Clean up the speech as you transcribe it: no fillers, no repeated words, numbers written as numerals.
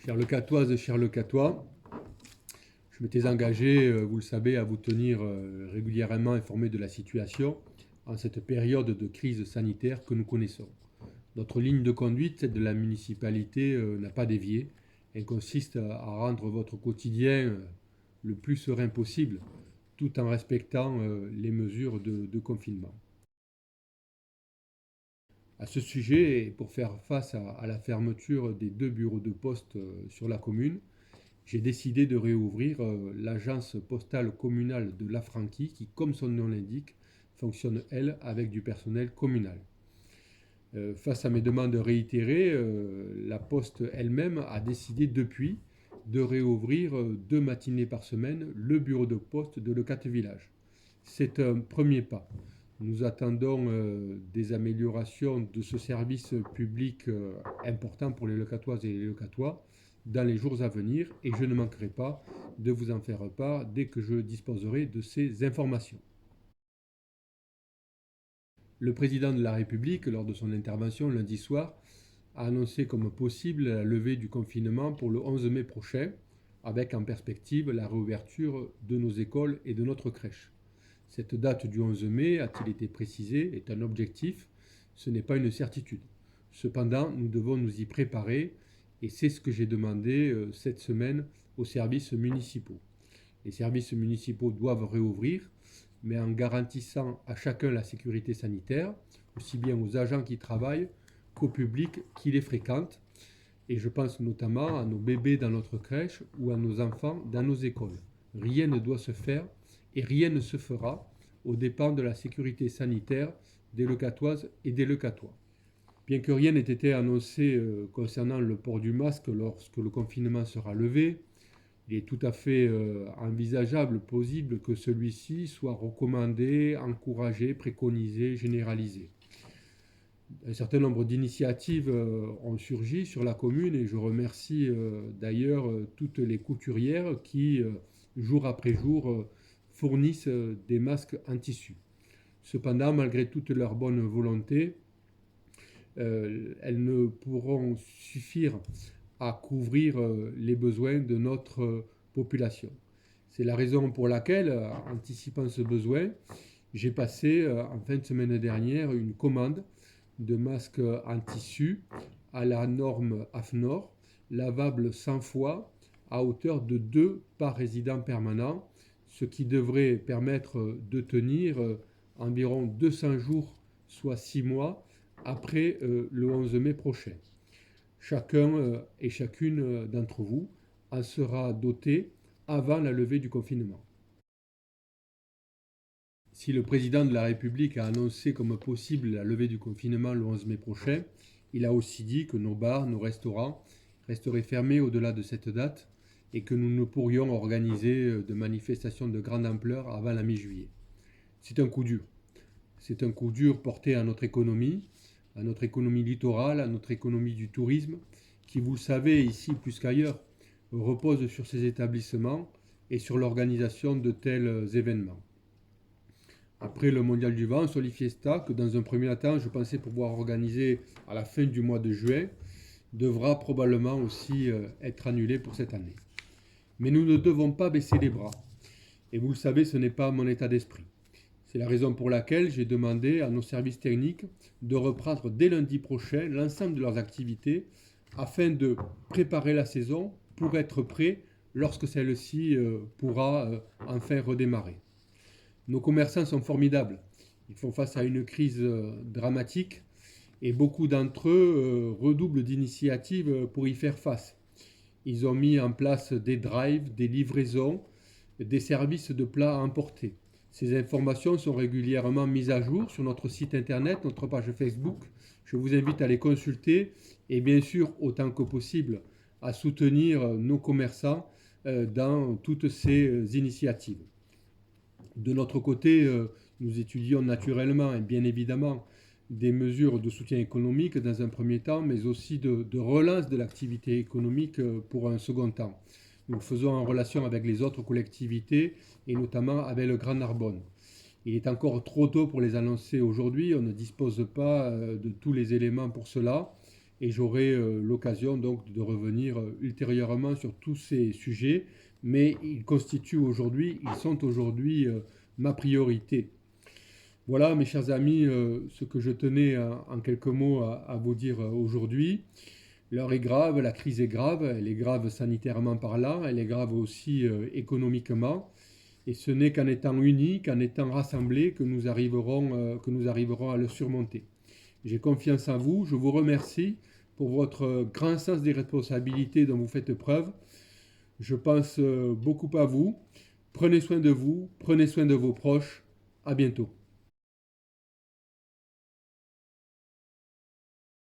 Chers Lecatoises, chers Lecatois, je m'étais engagé, vous le savez, à vous tenir régulièrement informé de la situation en cette période de crise sanitaire que nous connaissons. Notre ligne de conduite, celle de la municipalité, n'a pas dévié. Elle consiste à rendre votre quotidien le plus serein possible, tout en respectant les mesures de confinement. À ce sujet, et pour faire face à la fermeture des 2 bureaux de poste sur la commune, j'ai décidé de réouvrir l'agence postale communale de Lafranquie qui, comme son nom l'indique, fonctionne, elle, avec du personnel communal. Face à mes demandes réitérées, la Poste elle-même a décidé depuis de réouvrir 2 matinées par semaine le bureau de poste de Leucate Village. C'est un premier pas. Nous attendons des améliorations de ce service public important pour les Lecatoises et les Lecatois dans les jours à venir et je ne manquerai pas de vous en faire part dès que je disposerai de ces informations. Le président de la République, lors de son intervention lundi soir, a annoncé comme possible la levée du confinement pour le 11 mai prochain, avec en perspective la réouverture de nos écoles et de notre crèche. Cette date du 11 mai, a-t-il été précisé, est un objectif, ce n'est pas une certitude. Cependant, nous devons nous y préparer et c'est ce que j'ai demandé cette semaine aux services municipaux. Les services municipaux doivent réouvrir, mais en garantissant à chacun la sécurité sanitaire, aussi bien aux agents qui travaillent qu'au public qui les fréquente. Et je pense notamment à nos bébés dans notre crèche ou à nos enfants dans nos écoles. Rien ne doit se faire et rien ne se fera aux dépens de la sécurité sanitaire des Lecatoises et des Lecatois. Bien que rien n'ait été annoncé concernant le port du masque lorsque le confinement sera levé, il est tout à fait envisageable, possible que celui-ci soit recommandé, encouragé, préconisé, généralisé. Un certain nombre d'initiatives ont surgi sur la commune et je remercie d'ailleurs toutes les couturières qui, jour après jour, fournissent des masques en tissu. Cependant, malgré toute leur bonne volonté, elles ne pourront suffire à couvrir les besoins de notre population. C'est la raison pour laquelle, anticipant ce besoin, j'ai passé en fin de semaine dernière une commande de masques en tissu à la norme AFNOR, lavables 100 fois à hauteur de 2 par résident permanent, ce qui devrait permettre de tenir environ 200 jours, soit 6 mois, après le 11 mai prochain. Chacun et chacune d'entre vous en sera doté avant la levée du confinement. Si le président de la République a annoncé comme possible la levée du confinement le 11 mai prochain, il a aussi dit que nos bars, nos restaurants resteraient fermés au-delà de cette date et que nous ne pourrions organiser de manifestations de grande ampleur avant la mi-juillet. C'est un coup dur. C'est un coup dur porté à notre économie littorale, à notre économie du tourisme, qui, vous le savez, ici plus qu'ailleurs, repose sur ces établissements et sur l'organisation de tels événements. Après le Mondial du vent, Solifiesta, que dans un premier temps je pensais pouvoir organiser à la fin du mois de juin, devra probablement aussi être annulé pour cette année. Mais nous ne devons pas baisser les bras. Et vous le savez, ce n'est pas mon état d'esprit. C'est la raison pour laquelle j'ai demandé à nos services techniques de reprendre dès lundi prochain l'ensemble de leurs activités afin de préparer la saison pour être prêts lorsque celle-ci pourra enfin redémarrer. Nos commerçants sont formidables. Ils font face à une crise dramatique et beaucoup d'entre eux redoublent d'initiatives pour y faire face. Ils ont mis en place des drives, des livraisons, des services de plats à emporter. Ces informations sont régulièrement mises à jour sur notre site internet, notre page Facebook. Je vous invite à les consulter et bien sûr, autant que possible, à soutenir nos commerçants dans toutes ces initiatives. De notre côté, nous étudions naturellement et bien évidemment des mesures de soutien économique dans un premier temps, mais aussi de relance de l'activité économique pour un second temps. Nous le faisons en relation avec les autres collectivités et notamment avec le Grand Narbonne. Il est encore trop tôt pour les annoncer aujourd'hui, on ne dispose pas de tous les éléments pour cela et j'aurai l'occasion donc de revenir ultérieurement sur tous ces sujets, mais ils sont aujourd'hui ma priorité. Voilà, mes chers amis, ce que je tenais en quelques mots à vous dire aujourd'hui. L'heure est grave, la crise est grave, elle est grave sanitairement parlant, elle est grave aussi économiquement. Et ce n'est qu'en étant unis, qu'en étant rassemblés, que nous arriverons à le surmonter. J'ai confiance en vous, je vous remercie pour votre grand sens des responsabilités dont vous faites preuve. Je pense beaucoup à vous. Prenez soin de vous, prenez soin de vos proches. À bientôt.